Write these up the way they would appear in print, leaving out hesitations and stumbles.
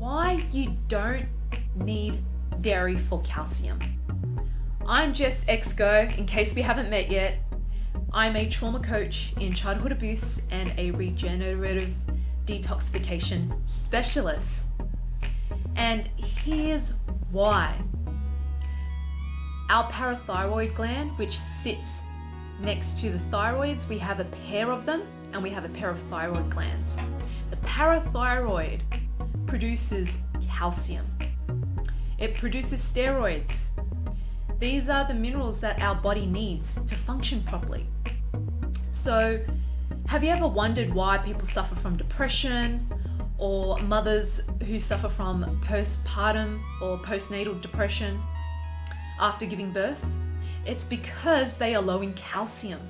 why you don't need dairy for calcium. I'm Jess Exco, in case we haven't met yet. I'm a trauma coach in childhood abuse and a regenerative detoxification specialist. And here's why. Our parathyroid gland, which sits next to the thyroids, we have a pair of them, and we have a pair of thyroid glands. The parathyroid produces calcium. It produces steroids. These are the minerals that our body needs to function properly. So, have you ever wondered why people suffer from depression, or mothers who suffer from postpartum or postnatal depression after giving birth? It's because they are low in calcium.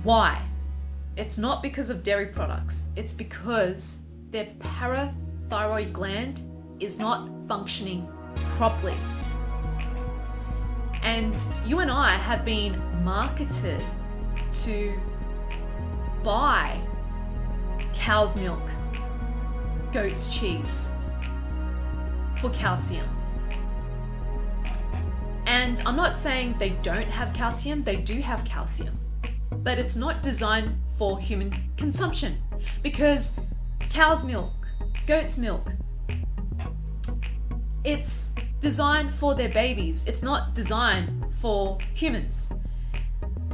Why? It's not because of dairy products. It's because their parathyroid gland is not functioning properly. And you and I have been marketed to buy cow's milk, goat's cheese for calcium. And I'm not saying they don't have calcium, they do have calcium, but it's not designed for human consumption, because cow's milk, goat's milk, it's designed for their babies. It's not designed for humans.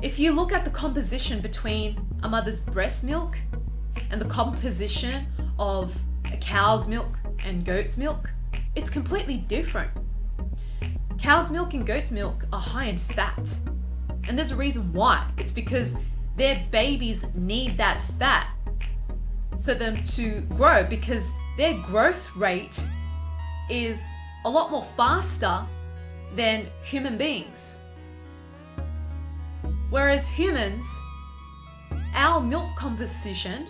If you look at the composition between a mother's breast milk and the composition of a cow's milk and goat's milk, it's completely different. Cow's milk and goat's milk are high in fat. And there's a reason why. It's because their babies need that fat for them to grow, because their growth rate is a lot more faster than human beings. Whereas humans, our milk composition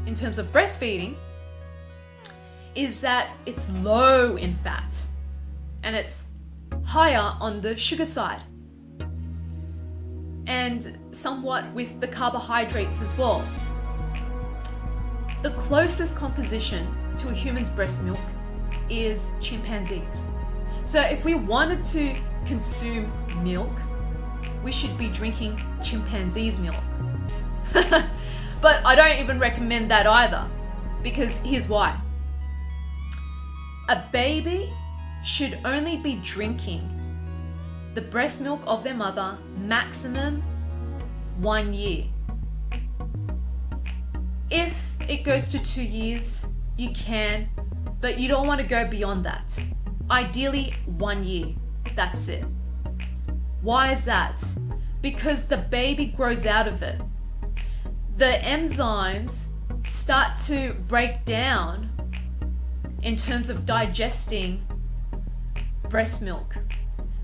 in terms of breastfeeding is that it's low in fat and it's higher on the sugar side, and somewhat with the carbohydrates as well. The closest composition to a human's breast milk is chimpanzees. So if we wanted to consume milk, we should be drinking chimpanzees' milk. But I don't even recommend that either, because here's why. A baby should only be drinking the breast milk of their mother maximum 1 year. If it goes to 2 years, you can, but you don't want to go beyond that. Ideally 1 year, that's it. Why is that? Because the baby grows out of it. The enzymes start to break down in terms of digesting breast milk.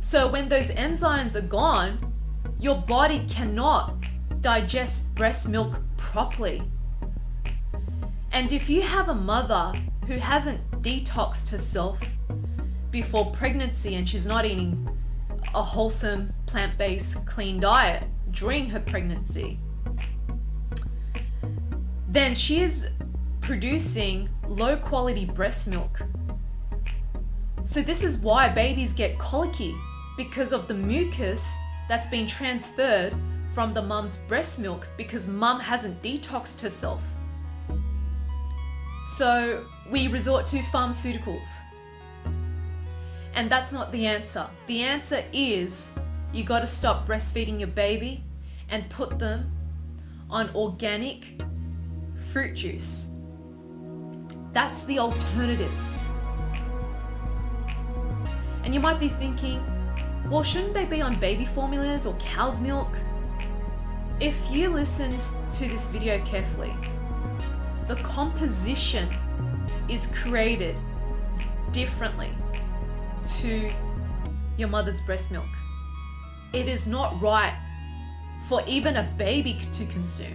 So when those enzymes are gone, your body cannot digest breast milk properly. And if you have a mother who hasn't detoxed herself before pregnancy and she's not eating a wholesome, plant-based, clean diet during her pregnancy, then she is producing low-quality breast milk. So this is why babies get colicky, because of the mucus that's been transferred from the mum's breast milk, because mum hasn't detoxed herself. So we resort to pharmaceuticals. And that's not the answer. The answer is you got to stop breastfeeding your baby and put them on organic fruit juice. That's the alternative. And you might be thinking, well, shouldn't they be on baby formulas or cow's milk? If you listened to this video carefully, the composition is created differently to your mother's breast milk. It is not right for even a baby to consume.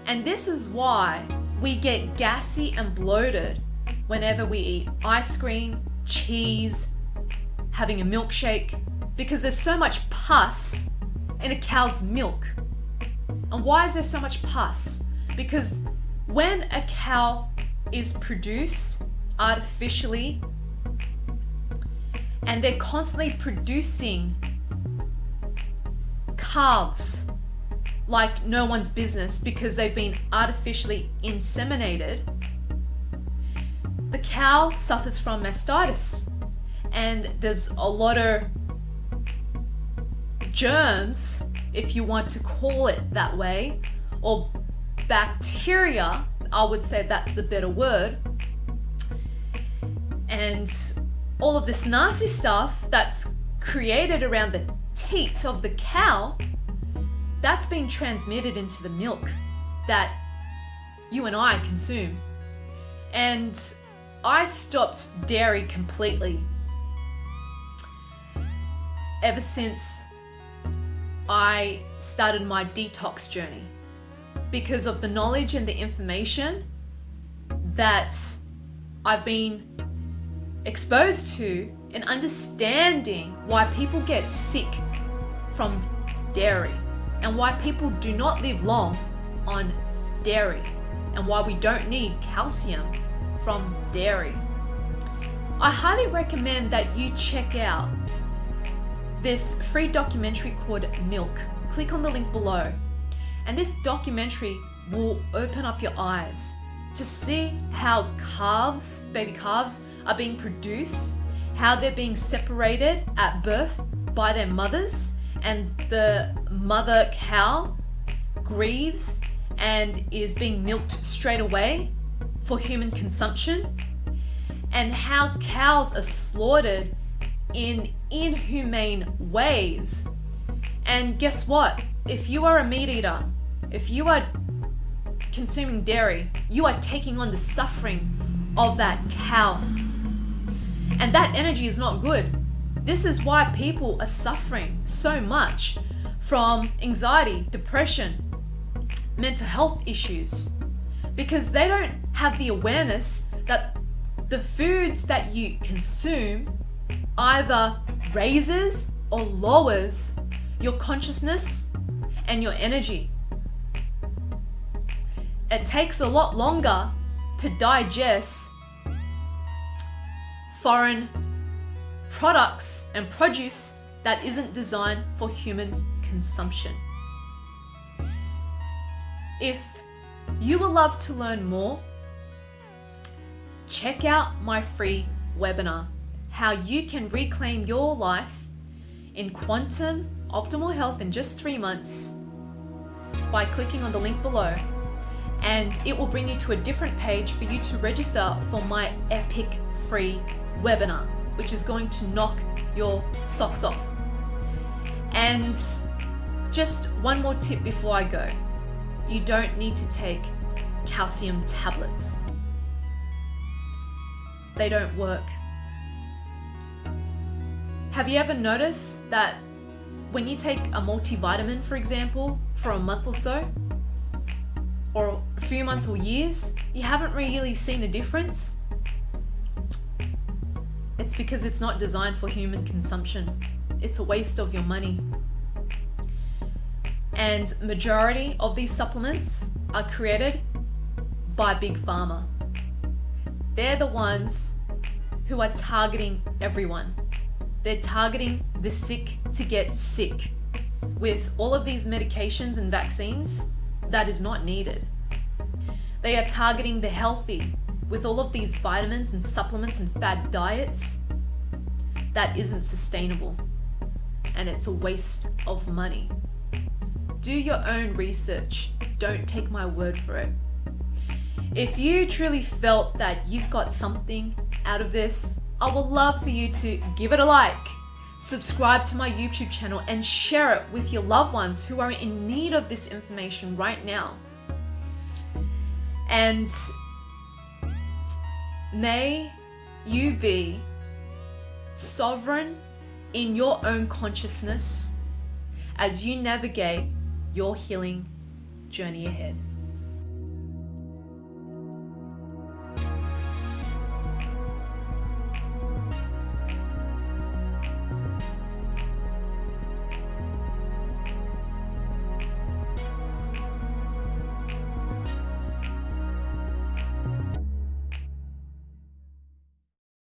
And this is why we get gassy and bloated whenever we eat ice cream, cheese, having a milkshake, because there's so much pus in a cow's milk. And why is there so much pus? Because when a cow is produced artificially, and they're constantly producing calves like no one's business because they've been artificially inseminated, the cow suffers from mastitis. And there's a lot of germs, if you want to call it that way, or bacteria, I would say that's the better word. And all of this nasty stuff that's created around the teat of the cow, that's being transmitted into the milk that you and I consume. And I stopped dairy completely ever since I started my detox journey, because of the knowledge and the information that I've been exposed to, and understanding why people get sick from dairy and why people do not live long on dairy and why we don't need calcium from dairy. I highly recommend that you check out this free documentary called Milk. Click on the link below, and this documentary will open up your eyes to see how calves, baby calves, are being produced, how they're being separated at birth by their mothers, and the mother cow grieves and is being milked straight away for human consumption, and how cows are slaughtered in inhumane ways. And guess what? If you are a meat eater, if you are consuming dairy, you are taking on the suffering of that cow. And that energy is not good. This is why people are suffering so much from anxiety, depression, mental health issues, because they don't have the awareness that the foods that you consume either raises or lowers your consciousness and your energy. It takes a lot longer to digest foreign products and produce that isn't designed for human consumption. If you would love to learn more, check out my free webinar, How You Can Reclaim Your Life in Quantum Optimal Health in Just 3 months, by clicking on the link below. And it will bring you to a different page for you to register for my epic free webinar, which is going to knock your socks off. And just one more tip before I go. You don't need to take calcium tablets. They don't work. Have you ever noticed that when you take a multivitamin, for example, for a month or so, or a few months or years, you haven't really seen a difference? It's because it's not designed for human consumption. It's a waste of your money. And majority of these supplements are created by Big Pharma. They're the ones who are targeting everyone. They're targeting the sick to get sick with all of these medications and vaccines that is not needed. They are targeting the healthy with all of these vitamins and supplements and fad diets that isn't sustainable, and it's a waste of money. Do your own research. Don't take my word for it. If you truly felt that you've got something out of this, I would love for you to give it a like, subscribe to my YouTube channel, and share it with your loved ones who are in need of this information right now. And may you be sovereign in your own consciousness as you navigate your healing journey ahead.